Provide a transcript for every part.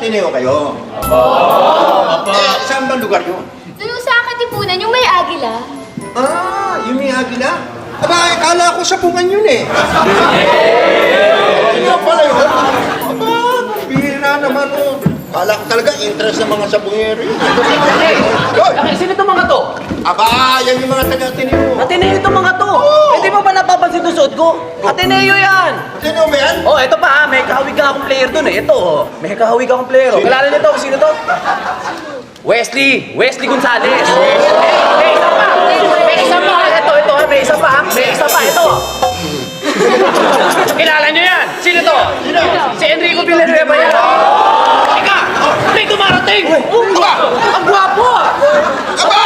Ateneo kayo. Saan ba lugar yun? Doon sa Katipunan, yung may agila. Yung may agila? Aba, akala ko sa pungan yun eh. Ano pala yun? Aba, bihira naman oh. Akala ko talaga interest ng mga sabungero yun. Sino itong mga to? Aba, yan yung mga taga-Ateneo. Ateneo itong mga to. Hindi mo ba napapansin yung suot ko? Ateneo yan. Ateneo ba yan? Oh, eto pa may kahawig ka akong player dun eh. Ito oh. May kahawig akong player. Kilala niyo to? Sino to? Wesley Gonzales. May isa pa. Ito. May isa pa. Ito. Kilala niyo yan? Sino to? Si Enrico Villanueva yan. Ika! May dumarating! Ang gwapo! Aba!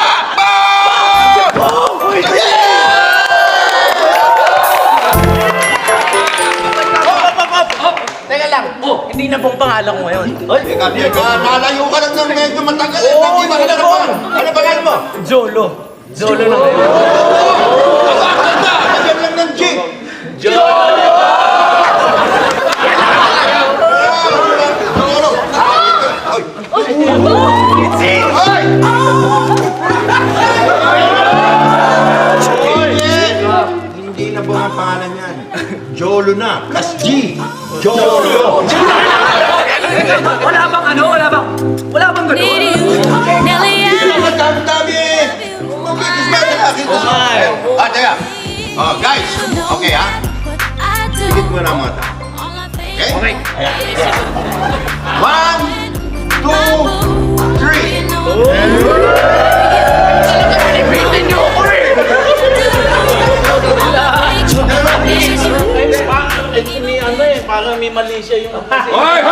Teka lang. Hindi na pong pangalan ko ngayon. Teka, nalayo ka lang ng medyo matagal. Nag-iba ka na naman. Ano pangalan mo? Jolo na ngayon. Aba, ganda! Lagyan lang ng G. Jolo! Hindi na po ang pangalan yan. Jolo na. Kas G. Jolo. Wala bang ganun? Dami-dami. Magkikismet na akin. Teka. Guys. Okay ha? Higit mo na mga tao. Okay? Okay. 1, 2, 3. Parang may mali siya yung... Hoy!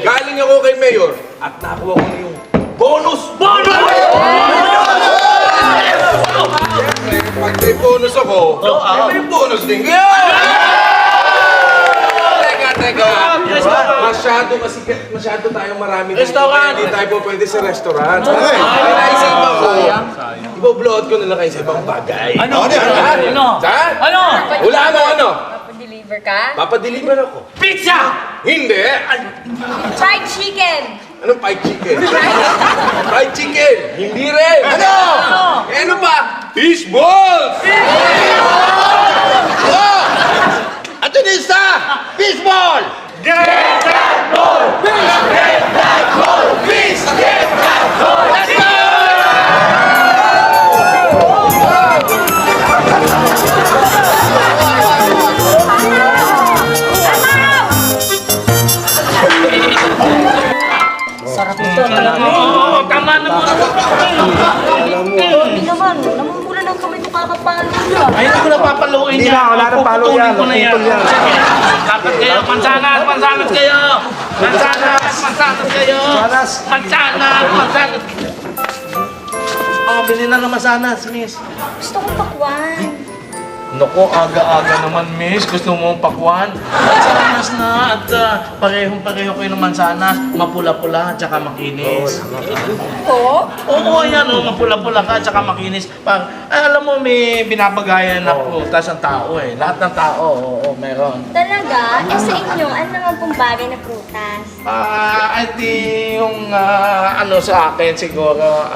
Galing ako kay Mayor at nakuha ko yung bonus! Pag may bonus ako, may bonus din kayo! Teka. Masyado tayong marami dito. Restaurant! Hindi tayo po pwede sa restaurant. Naisipan ko, ibo-blowout ko na lang kayo sa ibang bagay. Ano? Saan? Wala mo ano? Deliver ka? Papadeliver ako. Pizza! Hindi! Fried chicken! Anong fried chicken? Fried chicken! Hindi rin! Ano? Ano pa? Fish balls! Atenista! Baseball! Get that ball! Fish! Get that ball! Fish! Get that ball! Let's go! Sarap ito. Tama naman. Hindi naman, namumula ng kamay ko kakapalo niya. Ay, hindi ko napapaluin niya. wala nang palo yan. Puputulin ko na yan. Putol yan. Sige. Dapat kayo. Mansanas kayo. Mansanas kayo. Mansanas. Bili na ng mansanas, miss. Gusto kong pakwan. Nako, aga-aga naman, miss. Gusto mo pakwan? Mansanas na at parehong-pareho kayo ng mansanas. Mapula-pula at saka makinis. Ko? Oo, yan o. Mapula-pula ka at saka makinis. Alam mo, may binabagayan na prutas ang tao eh. Lahat ng tao, oo, meron. Talaga? Sa inyo, ano naman pong bagay na prutas? I think yung sa akin siguro,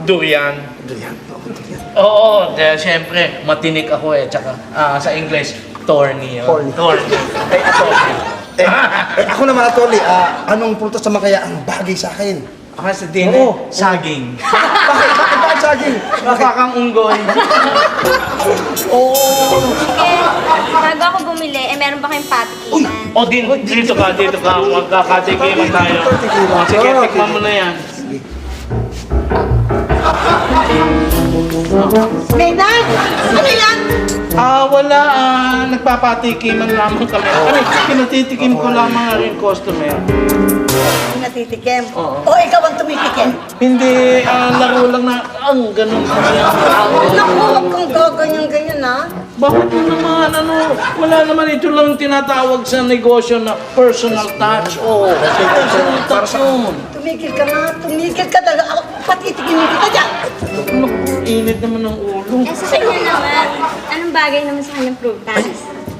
durian. Oo, siyempre, matinik ako eh. Tsaka sa English, thorny. Thorny. Ako naman, Atty. Anong prutas naman kaya ang bagay sa akin? Sa din, saging. Bakit saging? Nakakang unggoy. Bago ako bumili, meron ba kayong patikiman? O dito ka. Magkakatikiman tayo. Sige, tikman mo na yan. Maynard! Ano yan? Wala. Nagpapatikiman lamang kami. Pinatitikim ko lamang ang rin customer. Natitikim? Oo. O ikaw ang tumitikim? Hindi, laro lang na, ganun. Naku, huwag kang Bakit mo naman, wala naman ito lang tinatawag sa negosyo na personal touch. Oh, personal touch yun. Tumigil ka nga, tumigil ka talaga. Ako, patitigilin kita dyan. Naku, init naman ng ulo. Eh, sa kanya naman, anong bagay naman sa kanyang prutas?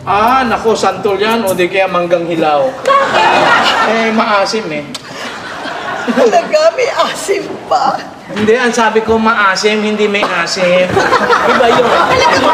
Ah, naku, santol yan o di kaya manggang hilaw. Bakit? Eh, maasim eh. Talaga, may asim pa. Hindi, ang sabi ko maasim, hindi may asim. Iba yun. Alam mo,